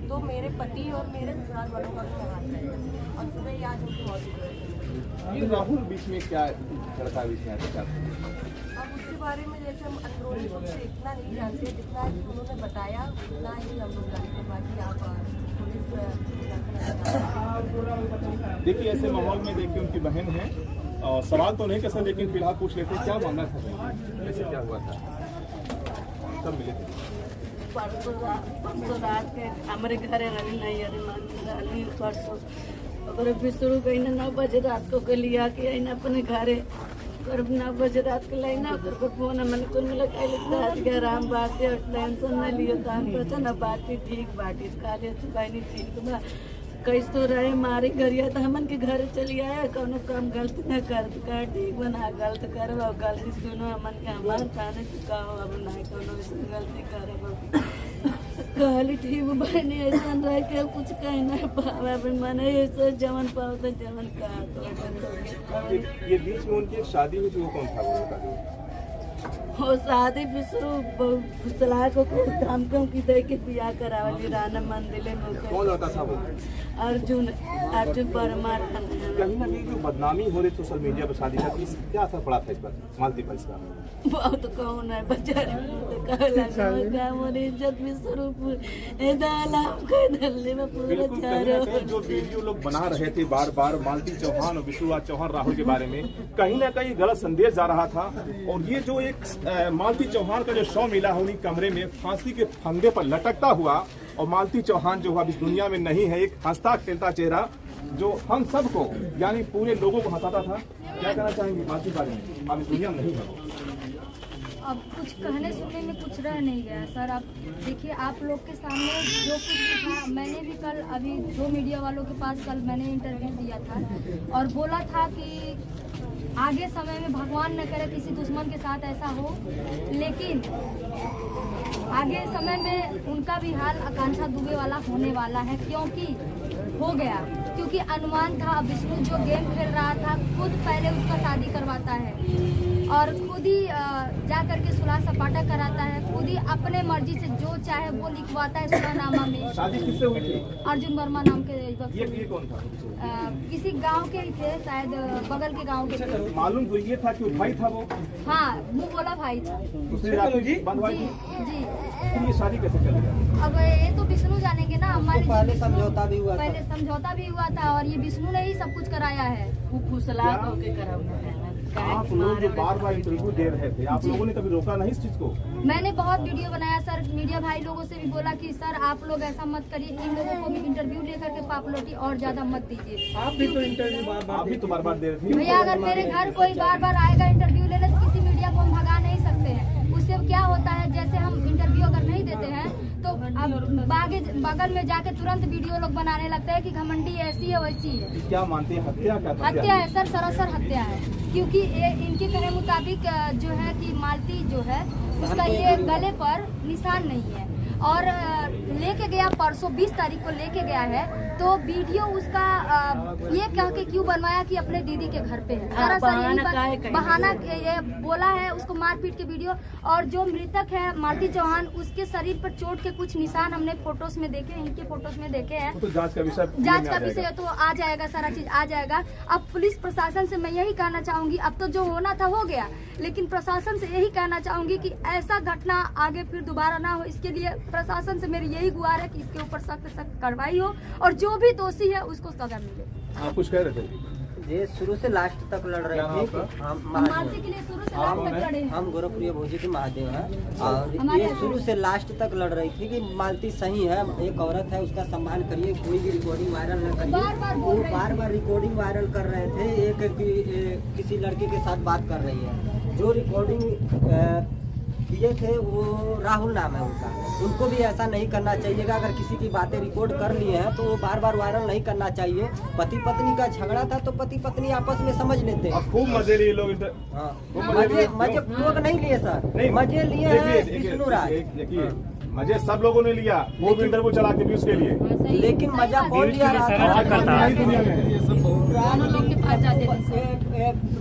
तो मेरे पति और मेरे ससुराल वालों का भी हाथ रहेगा। और सुबह ही आज उनकी हॉस्पिटल। ये राहुल बीच में क्या लड़का बीच में आता? अब उसके बारे में जैसे हम अंदरूनी रूप से इतना नहीं जानते, जितना कि उन्होंने बताया उतना ही हम लोग जानते। बाकी आप पुलिस देखिए ऐसे माहौल में देखिए उनकी बहन है और सवाल तो नहीं कर सकते, लेकिन फिलहाल पूछ लेते हैं क्या मामला था, कैसे क्या हुआ था, सब मिले थे। परसों रात के हमारे घर रवि नहीं रवि परसों शुरू कहीं 9 बजे रात को लिया कि अपने घरे 9 बजे रात के लाइना फोन मैंने कुल मिला रात के आराम बात टेंशन न लियो तो हम तो ना बाटी ठीक बाटी काले बहनी ठीक बा कैसे तो रहे मारे गरिया तो हमन के घर चली आया कौनो काम गलती न कर ठीक बना गलत कर गलती सुनो हमन के हमारे थाने चुका हो अब ना कौनो गलती करे कहली ठीक बहनी ऐसा रह के कुछ कहीं नहीं पावे मैंने ऐसा जमन पाओ तो जमन का ये बीच में उनकी एक शादी हुई थी, वो कौन था? वो शादी विष्णु फुसला को काम की दे के बियाह करावली राना मंदिर में। कौन लड़का था वो? अर्जुन परमार। कहीं ना कहीं जो बदनामी हो रही सोशल मीडिया पर शादी का, क्या असर पड़ा था इस पर मालती पर इसका? बहुत कौन है बेचारे मोरी इज्जत विष्णु जो वीडियो लोग बना रहे थे बार बार मालती चौहान और विष्णुराज चौहान राहुल के बारे में, कहीं ना कहीं गलत संदेश जा रहा था। और ये जो एक मालती चौहान का जो शव मिला है उन्हीं कमरे में फांसी के फंदे पर लटकता हुआ, और मालती चौहान जो अभी दुनिया में नहीं है, एक हंसता खेलता चेहरा जो हम सबको यानी पूरे लोगों को हंसाता था। क्या कहना चाहेंगे मालती बारे में? अभी दुनिया में नहीं है। अब कुछ कहने सुनने में कुछ रह नहीं गया सर। आप देखिए आप लोग के सामने जो कुछ भी था, मैंने भी कल अभी 2 मीडिया वालों के पास कल मैंने इंटरव्यू दिया था और बोला था कि आगे समय में भगवान न करे किसी दुश्मन के साथ ऐसा हो, लेकिन आगे समय में उनका भी हाल आकांक्षा दुबे वाला होने वाला है, क्योंकि हो गया, क्योंकि अनुमान था। विष्णु जो गेम खेल रहा था खुद पहले उसका शादी करवाता है और खुद ही जा करके सुलह सपाटा कराता है, खुद ही अपने मर्जी से जो चाहे वो लिखवाता है सुलहनामा में। शादी किससे हुई थी? अर्जुन वर्मा नाम के ये कौन था? किसी गांव के ही थे, शायद बगल के गांव के थे। मालूम तो ये था कि वो भाई था वो? हाँ, मुँह बोला भाई था। उसने राखी जी फिर ये शादी कैसे चलेगा? अब ये तो विष्णु जानेंगे ना। हमारे पहले समझौता भी हुआ पहले समझौता भी हुआ था और ये विष्णु ने ही सब कुछ कराया है। वो फुसला के कराना है। आप लोग जो बार बार इंटरव्यू दे रहे थे, आप लोगों ने कभी रोका नहीं इस चीज को? मैंने बहुत वीडियो बनाया सर, मीडिया भाई लोगों से भी बोला कि सर आप लोग ऐसा मत करिए, इन लोगों को भी इंटरव्यू लेकर के पॉपुलरिटी और ज्यादा मत दीजिए। आप भी तो इंटरव्यू बार बार दे रहे थे। भैया अगर मेरे घर कोई बार बार आएगा इंटरव्यू लेने तो किसी मीडिया को हम भगा नहीं सकते हैं। उससे क्या होता है, जैसे हम इंटरव्यू अगर नहीं देते हैं तो अब बगल में जाके तुरंत वीडियो लोग बनाने लगते हैं कि घमंडी ऐसी है वैसी है। क्या मानते हैं? हत्या है सर, सरासर हत्या है। क्योंकि इनके कहने मुताबिक जो है कि मालती जो है उसका ये गले पर निशान नहीं है और लेके गया परसों 20 तारीख को लेके गया है, तो वीडियो उसका ये कह के क्यों बनवाया कि अपने दीदी के घर पे है। बहाना ये बोला है उसको मारपीट के वीडियो। और जो मृतक है मालती चौहान, उसके शरीर पर चोट के कुछ निशान हमने फोटोज में देखे, इनके फोटोज में देखे हैं। तो जांच का विषय तो आ जाएगा, सारा चीज आ जाएगा। अब पुलिस प्रशासन से मैं यही कहना चाहूंगी, अब तो जो होना था हो गया, लेकिन प्रशासन से यही कहना चाहूंगी कि ऐसा घटना आगे फिर दोबारा ना हो। इसके लिए प्रशासन से मेरी यही गुहार है कि इसके ऊपर सख्त कार्रवाई हो और जो भी दोषी है उसको सजा मिले। आप कुछ कह रहे थे? ये शुरू से लास्ट तक लड़ रहे थे। मालती के लिए शुरू से लास्ट तक लड़े हैं। हम गोरखपुरी भोजी के महादेव हैं और ये शुरू से लास्ट तक लड़ रही थी कि मालती सही है, एक औरत है, उसका सम्मान करिए, कोई भी रिकॉर्डिंग वायरल न करिए। वो बार बार रिकॉर्डिंग वायरल कर रहे थे। एक किसी लड़के के साथ बात कर रही है, जो रिकॉर्डिंग किए थे वो राहुल नाम है उनका। उनको भी ऐसा नहीं करना चाहिएगा। अगर किसी की बातें रिकॉर्ड कर लिए हैं तो वो बार बार वायरल नहीं करना चाहिए। पति पत्नी का झगड़ा था तो पति पत्नी आपस में समझ लेते हैं। खूब मजे लिए लोग। मजे लोग नहीं लिए सर, मजे लिए हैं विष्णुराज। मजे सब लोगों ने लिया, वो भी इंटरव्यू चला के भी उसके लिए, लेकिन मजा कौन लिया रहा था?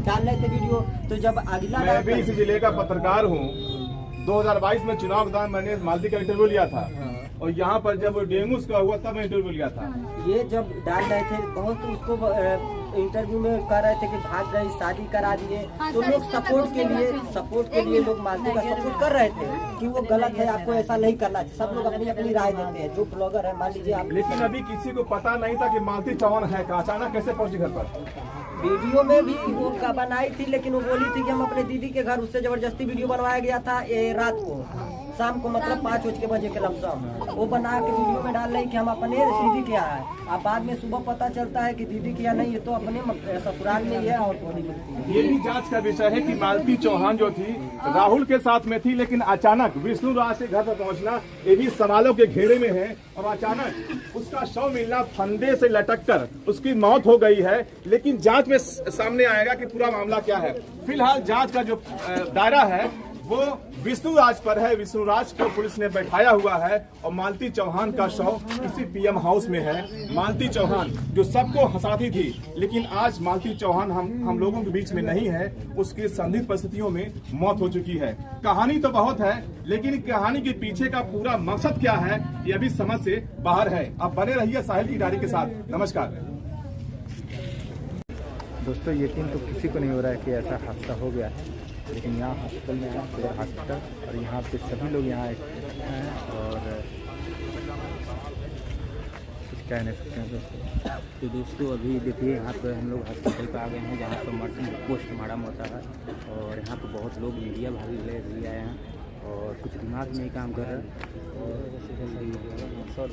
डाल रहे थे वीडियो। तो जब अगला मैं भी इसी जिले का पत्रकार हूँ। 2022 में चुनाव के दौरान मैंने मालती का इंटरव्यू लिया था और यहाँ पर जब डेंगू का हुआ तब इंटरव्यू लिया था। ये जब डाल रहे थे बहुत उसको इंटरव्यू में कह रहे थे कि भाग गई, शादी करा दिए। तो लोग सपोर्ट के लिए लोग मालती का सपोर्ट कर रहे थे कि वो गलत है, आपको ऐसा नहीं करना चाहिए। सब लोग अपनी अपनी राय देते हैं। जो ब्लॉगर है मान लीजिए आप, लेकिन अभी किसी को पता नहीं था कि मालती चौहान है का, अचानक कैसे पहुंची घर पर? वीडियो में भी वो बनाई थी, लेकिन वो बोली थी कि हम अपने दीदी के घर, उससे जबरदस्ती वीडियो बनवाया गया था रात को, शाम को, मतलब 5 बजे के लमसम वो बना के वीडियो में डाल रही कि हम अपने दीदी के यहाँ है। अब बाद में सुबह पता चलता है कि दीदी के यहाँ नहीं है, तो अपने ससुराल में ही है और गोली मिलती है। ये भी जांच का विषय है कि मालती चौहान जो थी राहुल के साथ में थी, लेकिन अचानक विष्णु राज के घर पर पहुंचना ये भी सवालों के घेरे में है। और अचानक उसका शव मिलना, फंदे से लटक कर उसकी मौत हो गई है। लेकिन जांच में सामने आएगा कि पूरा मामला क्या है। फिलहाल जांच का जो दायरा है वो विष्णु राज पर है। विष्णु राज को पुलिस ने बैठाया हुआ है और मालती चौहान का शव इसी पीएम हाउस में है। मालती चौहान जो सबको हंसाती थी, लेकिन आज मालती चौहान हम लोगों के बीच में नहीं है। उसकी संदिग्ध परिस्थितियों में मौत हो चुकी है। कहानी तो बहुत है, लेकिन कहानी के पीछे का पूरा मकसद क्या है ये अभी समझ से बाहर है। आप बने रहिए साहिल की डायरी के साथ। नमस्कार दोस्तों, यकीन तो किसी को नहीं हो रहा है कि ऐसा हादसा हो गया है, लेकिन यहाँ हॉस्पिटल में है, सिविल हॉस्पिटल, और यहाँ पे सभी लोग यहाँ हैं और कुछ कह नहीं सकते हैं दोस्तों। तो दोस्तों अभी देखिए यहाँ पर हम लोग हॉस्पिटल पे आ गए हैं, जहाँ पर पोस्टमार्टम होता है, और यहाँ पर बहुत लोग मीडिया भाग ले आए हैं और कुछ दिमाग में ही काम कर रहे हैं। और